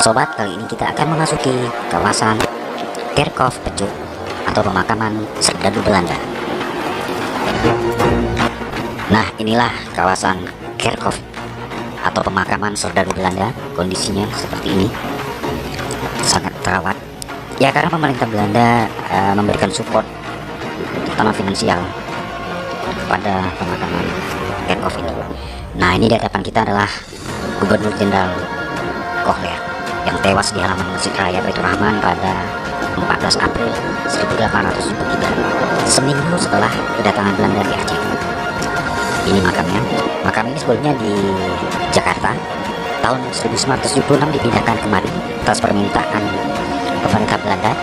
Sobat, kali ini kita akan memasuki kawasan Kerkhof Pecut atau pemakaman serdadu Belanda. Nah, inilah kawasan Kerkhof atau pemakaman serdadu Belanda. Kondisinya seperti ini, sangat terawat. Ya, karena pemerintah Belanda memberikan support, terutama finansial, pada pemakaman Kerkhof ini. Nah, ini di hadapan kita adalah Gubernur Jenderal Kohler yang tewas di halaman Masjid Raya Baitur Rahman pada 14 April 1873, seminggu setelah kedatangan Belanda di Aceh. Ini makamnya. Makam ini sebelumnya di Jakarta, tahun 1976 dipindahkan kemari atas permintaan pemerintah Belanda,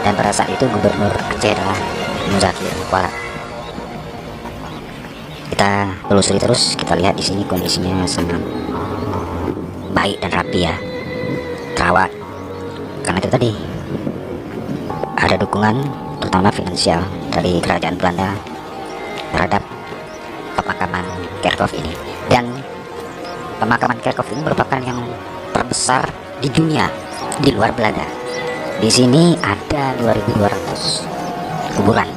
dan pada saat itu Gubernur Aceh adalah Muzakir Kuala. Kita telusuri terus, kita lihat di sini kondisinya sangat baik dan rapi ya, terawat. Karena itu tadi ada dukungan terutama finansial dari kerajaan Belanda terhadap pemakaman Kerkhof ini. Dan pemakaman Kerkhof ini merupakan yang terbesar di dunia di luar Belanda. Di sini ada 2.200 kuburan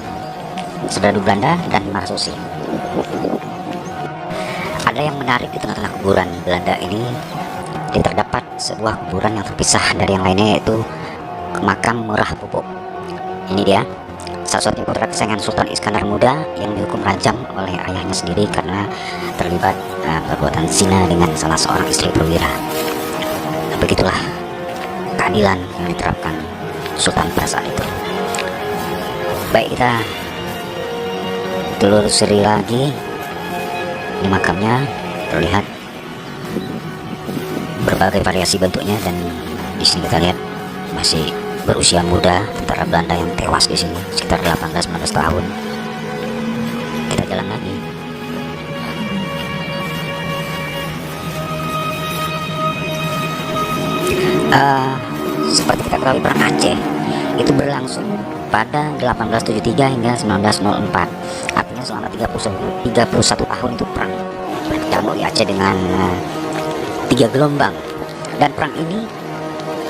serdadu Belanda dan marsusi. Ada yang menarik di tengah-tengah kuburan Belanda ini, terdapat sebuah kuburan yang terpisah dari yang lainnya, yaitu makam Murah Pupuk. Ini dia, satu-satunya putra kesayangan Sultan Iskandar Muda yang dihukum rajam oleh ayahnya sendiri karena terlibat perbuatan zina dengan salah seorang istri perwira. Begitulah keadilan yang diterapkan Sultan pada saat itu. Baik, kita telusuri lagi. Ini makamnya terlihat berbagai variasi bentuknya, dan di sini kita lihat masih berusia muda tentara Belanda yang tewas di sini sekitar 18-19 tahun. Kita jalan lagi. Seperti kita ketahui, perang Aceh itu berlangsung pada 1873 hingga 1904. Artinya selama 31 tahun itu perang berkecamuk di Aceh dengan 3 gelombang. Dan perang ini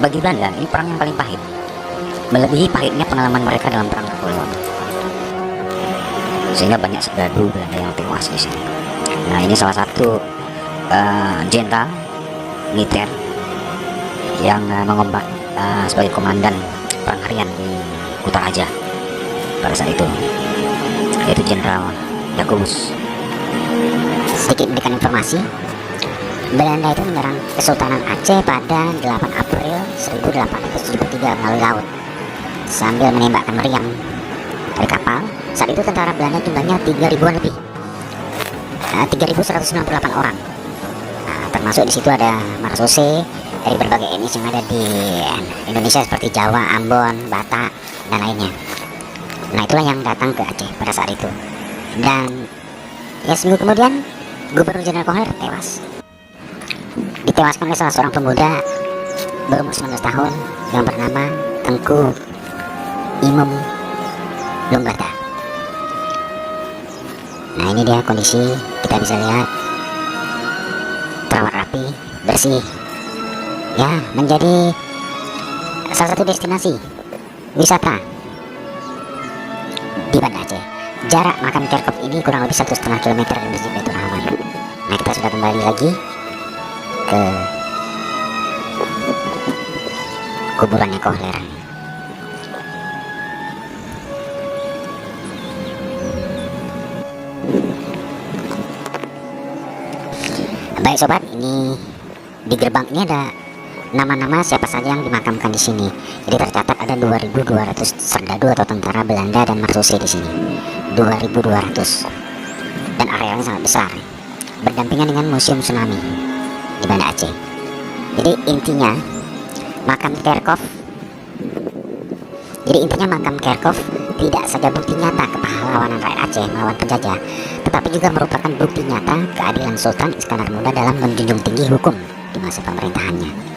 bagi Belanda ini perang yang paling pahit, melebihi pahitnya pengalaman mereka dalam perang Napoleon, sehingga banyak serdadu Belanda yang tewas di sini. Nah, ini salah satu jenderal militer yang mengemban sebagai komandan perang harian di Kutaraja pada saat itu, yaitu Jenderal Jacobus. Sedikit memberikan informasi, Belanda itu menyerang Kesultanan Aceh pada 8 April 1873 melalui laut sambil menembakkan meriam dari kapal. Saat itu tentara Belanda jumlahnya 3.000-an lebih, 3.198 orang. Nah, termasuk di situ ada marsusi dari berbagai etnis yang ada di Indonesia seperti Jawa, Ambon, Batak, dan lainnya. Nah, itulah yang datang ke Aceh pada saat itu. Dan ya, seminggu kemudian Gubernur Jenderal Kohler tewas, ditewaskan oleh salah seorang pemuda berumur 19 tahun yang bernama Tengku Imam Lumberta. Nah, ini dia kondisi, kita bisa lihat terawat rapi, bersih ya, menjadi salah satu destinasi wisata di Banda Aceh. Jarak makam Kerkhof ini kurang lebih 1,5 km dari Masjid Baitur Rahman. Nah, kita sudah kembali lagi ke kuburannya Kohler. Baik sobat, ini di gerbang ini ada nama-nama siapa saja yang dimakamkan di sini. Jadi tercatat ada 2.200 serdadu atau tentara Belanda dan marsusi di sini. 2.200, dan arealnya sangat besar, berdampingan dengan Museum Tsunami di Banda Aceh. Jadi intinya makam Kerkhof tidak saja bukti nyata kepahlawanan rakyat Aceh melawan penjajah, tetapi juga merupakan bukti nyata keadilan Sultan Iskandar Muda dalam menjunjung tinggi hukum di masa pemerintahannya.